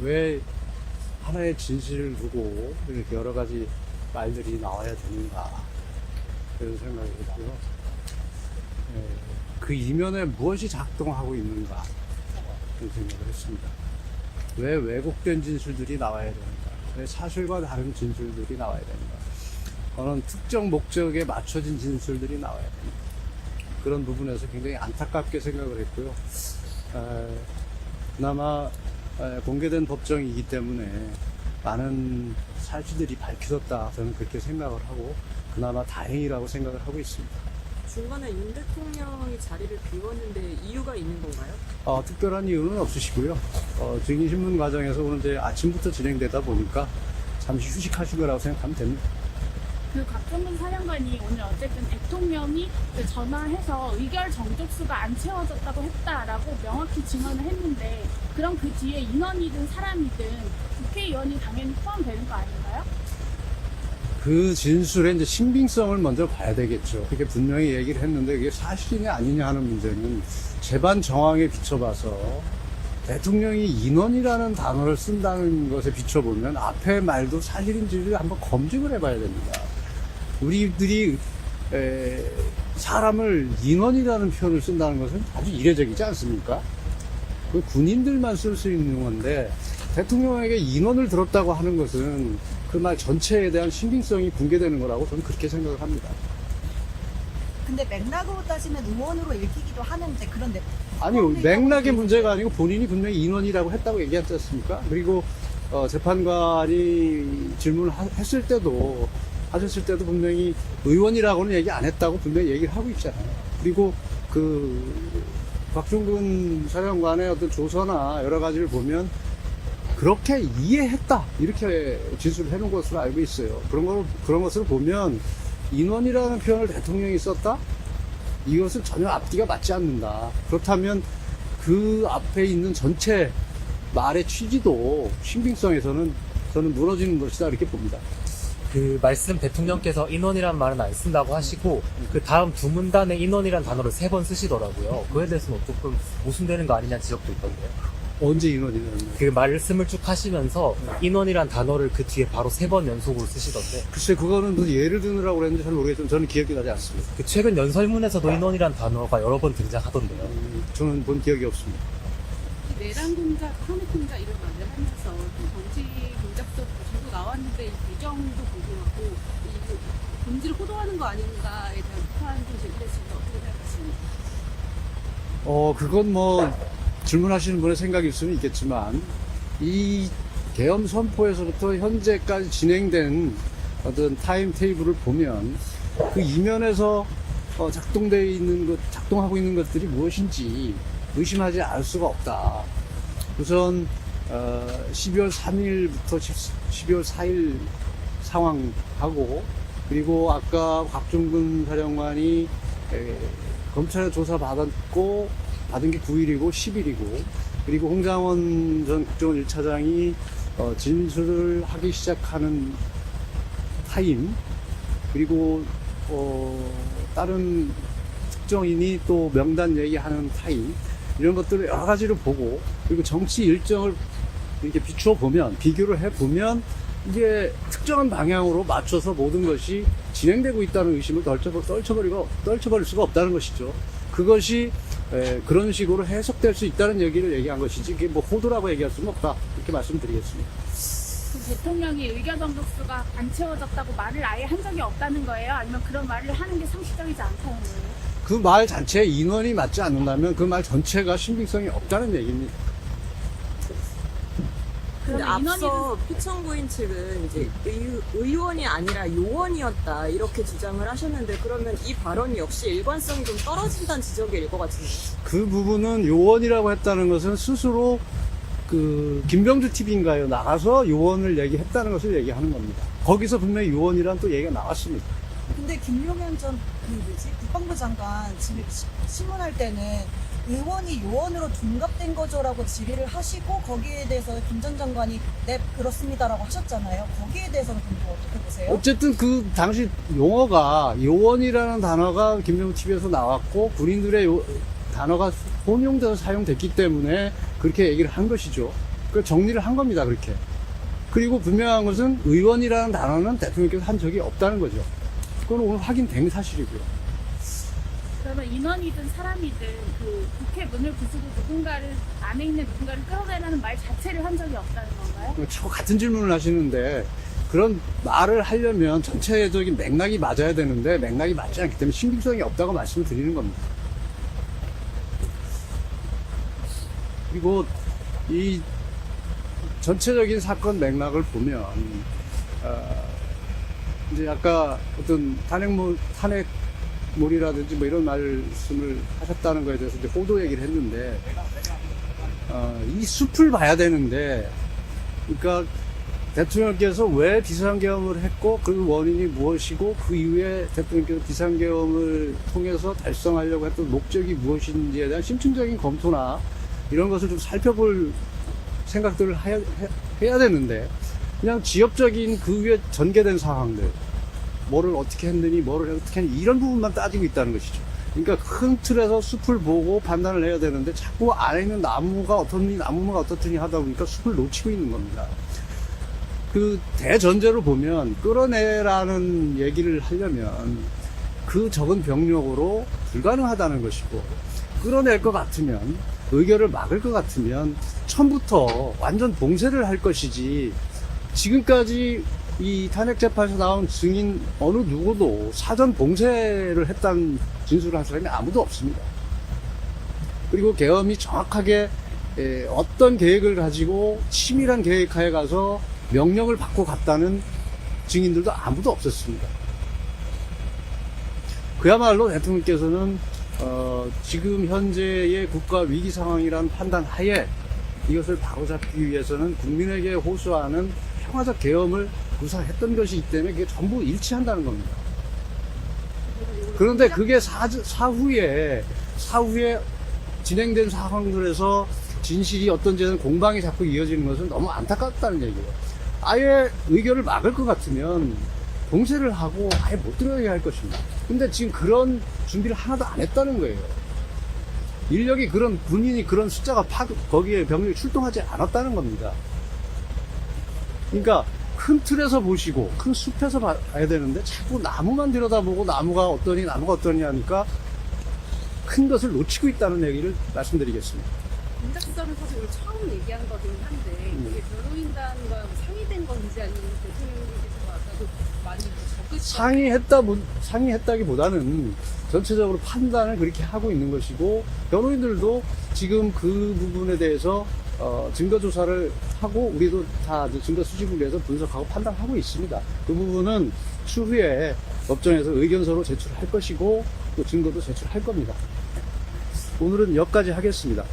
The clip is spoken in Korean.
왜 하나의 진실을 두고 이렇게 여러 가지 말들이 나와야 되는가, 그런 생각이 들고요. 그 이면에 무엇이 작동하고 있는가, 그런 생각을 했습니다. 왜 왜곡된 진술들이 나와야 되는가, 왜 사실과 다른 진술들이 나와야 되는가, 어느 특정 목적에 맞춰진 진술들이 나와야 되는가, 그런 부분에서 굉장히 안타깝게 생각을 했고요. 그나마 공개된 법정이기 때문에 많은 사실들이 밝혀졌다, 저는 그렇게 생각을 하고 그나마 다행이라고 생각을 하고 있습니다. 중간에 윤 대통령이 자리를 비웠는데 이유가 있는 건가요? 특별한 이유는 없으시고요. 증인신문 과정에서 오늘 이제 아침부터 진행되다 보니까 잠시 휴식하신 거라고 생각하면 됩니다. 그 곽종근 사령관이 오늘 어쨌든 대통령이 그 전화해서 의결 정족수가 안 채워졌다고 했다라고 명확히 증언을 했는데, 그럼 그 뒤에 인원이든 사람이든 국회의원이 당연히 포함되는 거 아닌가요? 그 진술의 이제 신빙성을 먼저 봐야 되겠죠. 그렇게 분명히 얘기를 했는데 그게 사실이냐 아니냐 하는 문제는 재반 정황에 비춰봐서 대통령이 인원이라는 단어를 쓴다는 것에 비춰보면 앞에 말도 사실인지를 한번 검증을 해봐야 됩니다. 우리들이 사람을 인원이라는 표현을 쓴다는 것은 아주 이례적이지 않습니까? 그 군인들만 쓸 수 있는 건데 대통령에게 인원을 들었다고 하는 것은 그 말 전체에 대한 신빙성이 붕괴되는 거라고 저는 그렇게 생각을 합니다. 근데 맥락으로 따지면 의원으로 읽히기도 하는데, 그런데 아니, 맥락의 문제가 아니고 본인이 분명히 인원이라고 했다고 얘기하지 않습니까? 그리고 재판관이 질문을 하셨을 때도 분명히 의원이라고는 얘기 안 했다고 분명히 얘기를 하고 있잖아요. 그리고 곽종근 사령관의 어떤 조서나 여러 가지를 보면 그렇게 이해했다, 이렇게 진술을 해놓은 것으로 알고 있어요. 그런 것을 보면 인원이라는 표현을 대통령이 썼다? 이것은 전혀 앞뒤가 맞지 않는다. 그렇다면 그 앞에 있는 전체 말의 취지도 신빙성에서는 저는 무너지는 것이다, 이렇게 봅니다. 그 말씀 대통령께서 인원이란 말은 안 쓴다고 하시고 그 다음 두 문단에 인원이란 단어를 3번 쓰시더라고요. 그에 대해서는 조금 모순되는 거 아니냐 지적도 있던데요. 언제 인원이라는 말? 그 말씀을 쭉 하시면서 인원이란 단어를 그 뒤에 바로 3번 연속으로 쓰시던데, 글쎄, 그거는 무슨 예를 드느라고 그랬는지 잘 모르겠지만 저는 기억이 나지 않습니다. 그 최근 연설문에서도 인원이란 단어가 여러 번 등장하던데요. 저는 본 기억이 없습니다. 내란 공작, 탄핵 공작 이런 말을 하면서 좀 정치 공작도 계속 나왔는데 이 배경도 궁금하고 이 본질을 호도하는 거 아닌가에 대한 비판도 제기됐습니다. 어떻게 생각하십니까? 그건 뭐 질문하시는 분의 생각일 수는 있겠지만 이 계엄 선포에서부터 현재까지 진행된 어떤 타임 테이블을 보면 그 이면에서 작동하고 있는 것들이 무엇인지 의심하지 않을 수가 없다. 우선 12월 3일부터 12월 4일 상황하고, 그리고 아까 곽종근 사령관이 검찰에 조사 받은 게 9일이고 10일이고, 그리고 홍장원 전 국정원 1차장이 진술을 하기 시작하는 타임, 그리고 다른 특정인이 또 명단 얘기하는 타임, 이런 것들을 여러 가지를 보고, 그리고 정치 일정을 이렇게 비교를 해보면 이게 특정한 방향으로 맞춰서 모든 것이 진행되고 있다는 의심을 떨쳐버릴 수가 없다는 것이죠. 그것이 그런 식으로 해석될 수 있다는 얘기를 얘기한 것이지, 이게 뭐 호도라고 얘기할 수는 없다, 이렇게 말씀드리겠습니다. 그 대통령이 의결 정족수가 안 채워졌다고 말을 아예 한 적이 없다는 거예요? 아니면 그런 말을 하는 게 상식적이지 않다는 거예요? 그 말 자체에 인원이 맞지 않는다면 그 말 전체가 신빙성이 없다는 얘기입니다. 근데 그러면 앞서 피청구인 측은 이제 의원이 아니라 요원이었다 이렇게 주장을 하셨는데, 그러면 이 발언이 역시 일관성이 좀 떨어진다는 지적일 것 같은데요. 그 부분은 요원이라고 했다는 것은 스스로 김병주 TV인가요? 나가서 요원을 얘기했다는 것을 얘기하는 겁니다. 거기서 분명히 요원이란 또 얘기가 나왔습니다. 근데 김용현 전 국방부 장관 신문할 때는 의원이 요원으로 둔갑된 거죠라고 질의를 하시고, 거기에 대해서 김 전 장관이 네 그렇습니다라고 하셨잖아요. 거기에 대해서는 좀 어떻게 보세요? 어쨌든 그 당시 용어가, 요원이라는 단어가 김병주 TV에서 나왔고 군인들의 단어가 혼용돼서 사용됐기 때문에 그렇게 얘기를 한 것이죠. 그 정리를 한 겁니다, 그렇게. 그리고 분명한 것은 의원이라는 단어는 대통령께서 한 적이 없다는 거죠. 그건 오늘 확인된 사실이고요. 그러면 인원이든 사람이든 그 국회 문을 부수고 누군가를 안에 있는 누군가를 끌어내라는 말 자체를 한 적이 없다는 건가요? 자꾸 같은 질문을 하시는데 그런 말을 하려면 전체적인 맥락이 맞아야 되는데 맥락이 맞지 않기 때문에 신빙성이 없다고 말씀을 드리는 겁니다. 그리고 이 전체적인 사건 맥락을 보면 이제 아까 어떤 탄핵몰이라든지 뭐 이런 말씀을 하셨다는 거에 대해서 이제 호도 얘기를 했는데 이 숲을 봐야 되는데, 그러니까 대통령께서 왜 비상계엄을 했고 그 원인이 무엇이고 그 이후에 대통령께서 비상계엄을 통해서 달성하려고 했던 목적이 무엇인지에 대한 심층적인 검토나 이런 것을 좀 살펴볼 생각들을 해야 되는데, 그냥 지엽적인 그 위에 전개된 상황들, 뭐를 어떻게 했느니 뭐를 어떻게 했느니 이런 부분만 따지고 있다는 것이죠. 그러니까 큰 틀에서 숲을 보고 판단을 해야 되는데 자꾸 안에 있는 나무가 어떻니 나무가 어떻더니 하다 보니까 숲을 놓치고 있는 겁니다. 그 대전제로 보면 끌어내라는 얘기를 하려면 그 적은 병력으로 불가능하다는 것이고, 끌어낼 것 같으면 의결을 막을 것 같으면 처음부터 완전 봉쇄를 할 것이지, 지금까지 이 탄핵재판에서 나온 증인 어느 누구도 사전 봉쇄를 했다는 진술을 한 사람이 아무도 없습니다. 그리고 계엄이 정확하게 어떤 계획을 가지고 치밀한 계획하에 가서 명령을 받고 갔다는 증인들도 아무도 없었습니다. 그야말로 대통령께서는 지금 현재의 국가 위기 상황이라는 판단 하에 이것을 바로잡기 위해서는 국민에게 호소하는 평화적 계엄을 구사했던 것이기 때문에 그게 전부 일치한다는 겁니다. 그런데 그게 사후에 진행된 상황들에서 진실이 어떤지는 공방이 자꾸 이어지는 것은 너무 안타깝다는 얘기예요. 아예 의결을 막을 것 같으면 봉쇄를 하고 아예 못 들어가게 할 것입니다. 근데 지금 그런 준비를 하나도 안 했다는 거예요. 인력이 군인이 그런 숫자가 거기에 병력이 출동하지 않았다는 겁니다. 그러니까 큰 틀에서 보시고 큰 숲에서 봐야 되는데 자꾸 나무만 들여다보고 나무가 어떠니 하니까 큰 것을 놓치고 있다는 얘기를 말씀드리겠습니다. 공작수사는 사실 오늘 처음 얘기한 거긴 한데 이게 변호인단과 상의된 건지 아니면 대통령님께서 아까도 많이 적극 상의했다기보다는 전체적으로 판단을 그렇게 하고 있는 것이고, 변호인들도 지금 그 부분에 대해서 증거 조사를 하고 우리도 다 증거 수집을 위해서 분석하고 판단하고 있습니다. 그 부분은 추후에 법정에서 의견서로 제출할 것이고 또 증거도 제출할 겁니다. 오늘은 여기까지 하겠습니다.